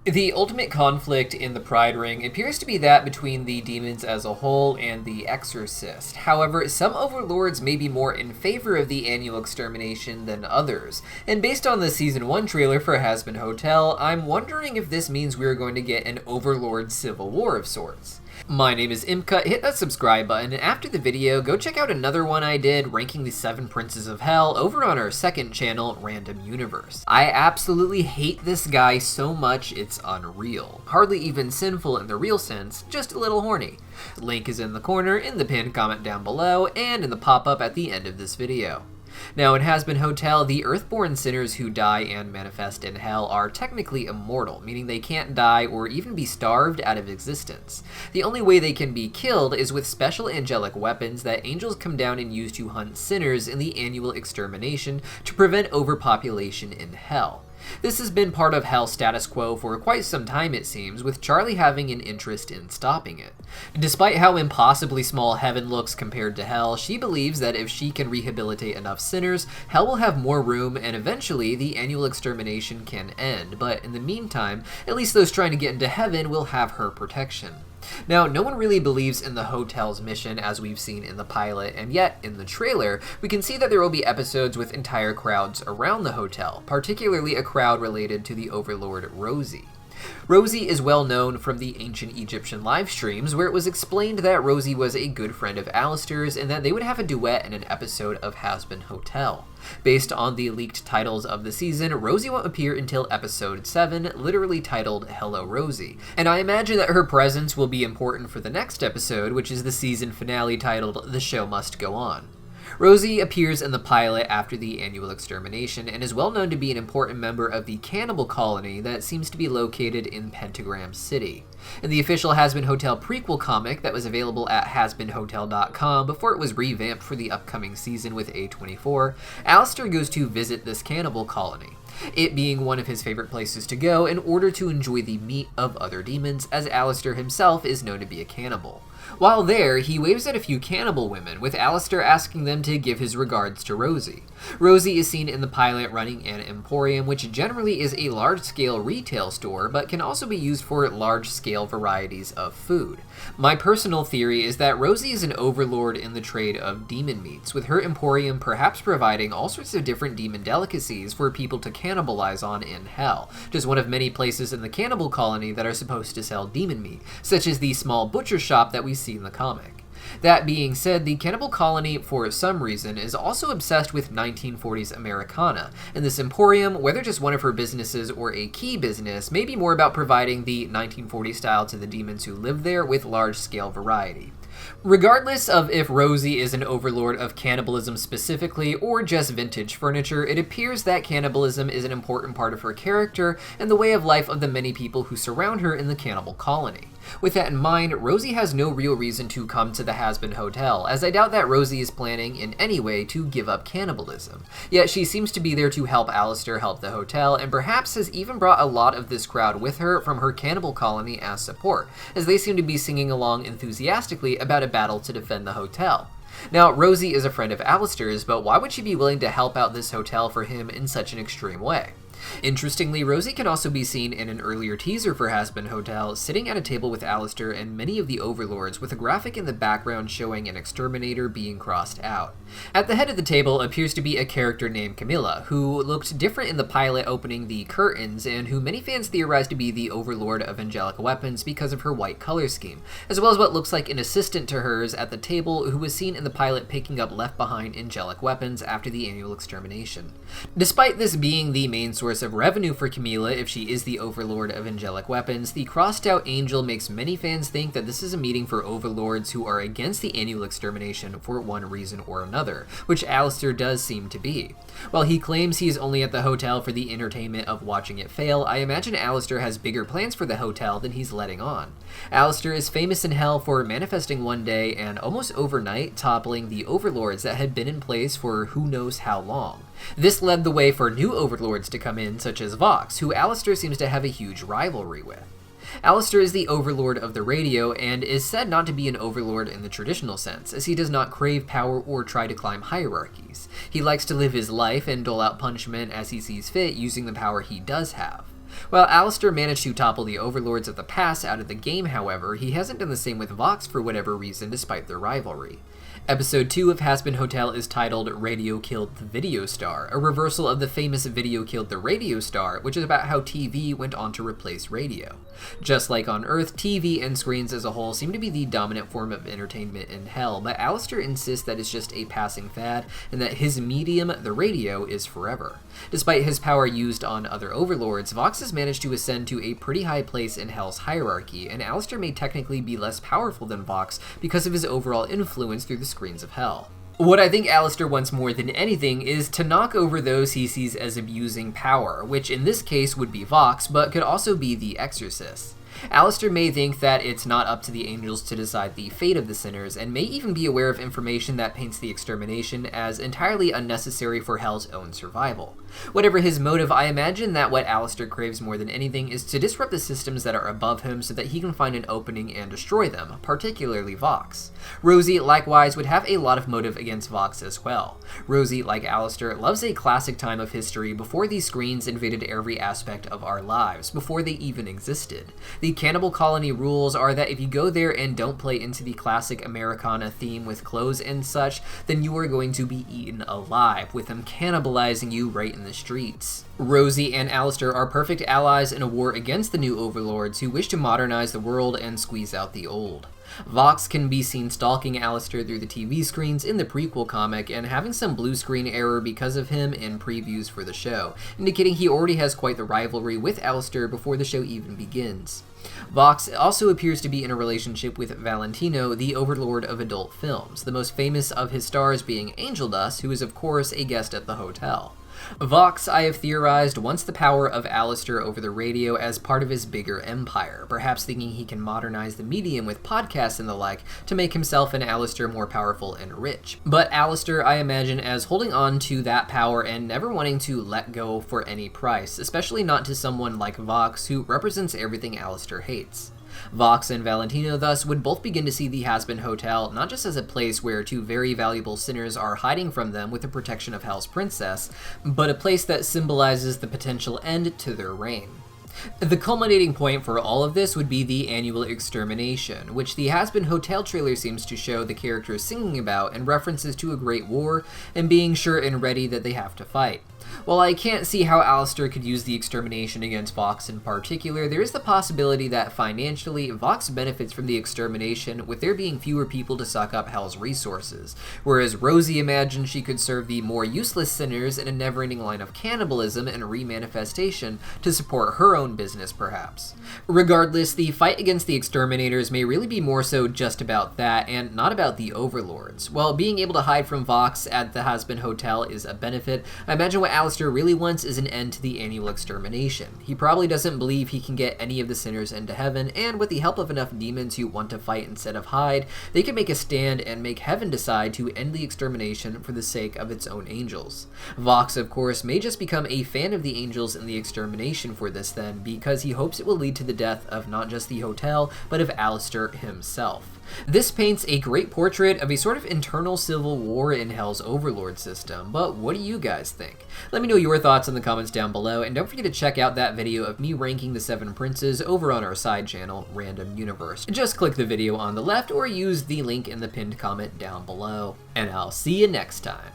The ultimate conflict in the Pride Ring appears to be that between the demons as a whole and the Exorcist. However, some overlords may be more in favor of the annual extermination than others, and based on the Season 1 trailer for Hazbin Hotel, I'm wondering if this means we are going to get an overlord civil war of sorts. My name is Imka, hit that subscribe button, and after the video, go check out another one I did ranking the 7 Princes of Hell over on our second channel, Random Universe. I absolutely hate this guy so much it's unreal. Hardly even sinful in the real sense, just a little horny. Link is in the corner, in the pinned comment down below, and in the pop-up at the end of this video. Now, in Hazbin Hotel, the Earthborn sinners who die and manifest in hell are technically immortal, meaning they can't die or even be starved out of existence. The only way they can be killed is with special angelic weapons that angels come down and use to hunt sinners in the annual extermination to prevent overpopulation in hell. This has been part of Hell's status quo for quite some time, it seems, with Charlie having an interest in stopping it. Despite how impossibly small Heaven looks compared to Hell, she believes that if she can rehabilitate enough sinners, Hell will have more room and eventually the annual extermination can end, but in the meantime, at least those trying to get into Heaven will have her protection. Now, no one really believes in the hotel's mission as we've seen in the pilot, and yet, in the trailer, we can see that there will be episodes with entire crowds around the hotel, particularly a crowd related to the overlord Rosie. Rosie is well known from the ancient Egyptian live streams, where it was explained that Rosie was a good friend of Alistair's and that they would have a duet in an episode of Hazbin Hotel. Based on the leaked titles of the season, Rosie won't appear until episode 7, literally titled Hello Rosie, and I imagine that her presence will be important for the next episode, which is the season finale titled The Show Must Go On. Rosie appears in the pilot after the annual extermination and is well known to be an important member of the cannibal colony that seems to be located in Pentagram City. In the official Hazbin Hotel prequel comic that was available at HazbinHotel.com before it was revamped for the upcoming season with A24, Alistair goes to visit this cannibal colony, it being one of his favorite places to go in order to enjoy the meat of other demons, as Alistair himself is known to be a cannibal. While there, he waves at a few cannibal women, with Alistair asking them to give his regards to Rosie. Rosie is seen in the pilot running an emporium, which generally is a large-scale retail store, but can also be used for large-scale varieties of food. My personal theory is that Rosie is an overlord in the trade of demon meats, with her emporium perhaps providing all sorts of different demon delicacies for people to cannibalize on in hell, just one of many places in the cannibal colony that are supposed to sell demon meat, such as the small butcher shop that we see in the comic. That being said, the cannibal colony, for some reason, is also obsessed with 1940s Americana, and this emporium, whether just one of her businesses or a key business, may be more about providing the 1940s style to the demons who live there with large-scale variety. Regardless of if Rosie is an overlord of cannibalism specifically or just vintage furniture, it appears that cannibalism is an important part of her character and the way of life of the many people who surround her in the cannibal colony. With that in mind, Rosie has no real reason to come to the Hazbin Hotel, as I doubt that Rosie is planning in any way to give up cannibalism. Yet she seems to be there to help Alistair help the hotel, and perhaps has even brought a lot of this crowd with her from her cannibal colony as support, as they seem to be singing along enthusiastically about a battle to defend the hotel. Now, Rosie is a friend of Alistair's, but why would she be willing to help out this hotel for him in such an extreme way? Interestingly, Rosie can also be seen in an earlier teaser for Hazbin Hotel, sitting at a table with Alistair and many of the overlords, with a graphic in the background showing an exterminator being crossed out. At the head of the table appears to be a character named Camilla, who looked different in the pilot opening the curtains, and who many fans theorize to be the overlord of angelic weapons because of her white color scheme, as well as what looks like an assistant to hers at the table who was seen in the pilot picking up Left Behind angelic weapons after the annual extermination. Despite this being the main source of revenue for Camilla if she is the overlord of angelic weapons, the crossed out angel makes many fans think that this is a meeting for overlords who are against the annual extermination for one reason or another, which Alistair does seem to be. While he claims he is only at the hotel for the entertainment of watching it fail, I imagine Alistair has bigger plans for the hotel than he's letting on. Alistair is famous in hell for manifesting one day and almost overnight toppling the overlords that had been in place for who knows how long. This led the way for new overlords to come in, such as Vox, who Alistair seems to have a huge rivalry with. Alistair is the overlord of the radio and is said not to be an overlord in the traditional sense, as he does not crave power or try to climb hierarchies. He likes to live his life and dole out punishment as he sees fit using the power he does have. While Alistair managed to topple the overlords of the past out of the game, however, he hasn't done the same with Vox for whatever reason despite their rivalry. Episode 2 of Hazbin Hotel is titled Radio Killed the Video Star, a reversal of the famous Video Killed the Radio Star, which is about how TV went on to replace radio. Just like on Earth, TV and screens as a whole seem to be the dominant form of entertainment in Hell, but Alistair insists that it's just a passing fad, and that his medium, the radio, is forever. Despite his power used on other overlords, Vox has managed to ascend to a pretty high place in Hell's hierarchy, and Alistair may technically be less powerful than Vox because of his overall influence through the screens of Hell. What I think Alistair wants more than anything is to knock over those he sees as abusing power, which in this case would be Vox, but could also be the Exorcists. Alistair may think that it's not up to the angels to decide the fate of the sinners, and may even be aware of information that paints the extermination as entirely unnecessary for Hell's own survival. Whatever his motive, I imagine that what Alistair craves more than anything is to disrupt the systems that are above him so that he can find an opening and destroy them, particularly Vox. Rosie, likewise, would have a lot of motive against Vox as well. Rosie, like Alistair, loves a classic time of history before these screens invaded every aspect of our lives, before they even existed. The Cannibal Colony rules are that if you go there and don't play into the classic Americana theme with clothes and such, then you are going to be eaten alive, with them cannibalizing you right in the streets. Rosie and Alistair are perfect allies in a war against the new overlords who wish to modernize the world and squeeze out the old. Vox can be seen stalking Alistair through the TV screens in the prequel comic and having some blue screen error because of him in previews for the show, indicating he already has quite the rivalry with Alistair before the show even begins. Vox also appears to be in a relationship with Valentino, the overlord of adult films, the most famous of his stars being Angel Dust, who is of course a guest at the hotel. Vox, I have theorized, wants the power of Alistair over the radio as part of his bigger empire, perhaps thinking he can modernize the medium with podcasts and the like to make himself and Alistair more powerful and rich. But Alistair, I imagine, as holding on to that power and never wanting to let go for any price, especially not to someone like Vox, who represents everything Alistair hates. Vox and Valentino thus would both begin to see the Hazbin Hotel not just as a place where two very valuable sinners are hiding from them with the protection of Hell's princess, but a place that symbolizes the potential end to their reign. The culminating point for all of this would be the annual extermination, which the Hazbin Hotel trailer seems to show the characters singing about and references to a great war and being sure and ready that they have to fight. While I can't see how Alistair could use the extermination against Vox in particular, there is the possibility that financially, Vox benefits from the extermination with there being fewer people to suck up Hell's resources, whereas Rosie imagines she could serve the more useless sinners in a never-ending line of cannibalism and remanifestation to support her own business, perhaps. Regardless, the fight against the exterminators may really be more so just about that, and not about the overlords. While being able to hide from Vox at the Hazbin Hotel is a benefit, I imagine what Alistair really wants is an end to the annual extermination. He probably doesn't believe he can get any of the sinners into heaven, and with the help of enough demons who want to fight instead of hide, they can make a stand and make heaven decide to end the extermination for the sake of its own angels. Vox, of course, may just become a fan of the angels and the extermination for this then, because he hopes it will lead to the death of not just the hotel, but of Alistair himself. This paints a great portrait of a sort of internal civil war in Hell's overlord system, but what do you guys think? Let me know your thoughts in the comments down below, and don't forget to check out that video of me ranking the 7 princes over on our side channel, Random Universe. Just click the video on the left or use the link in the pinned comment down below, and I'll see you next time.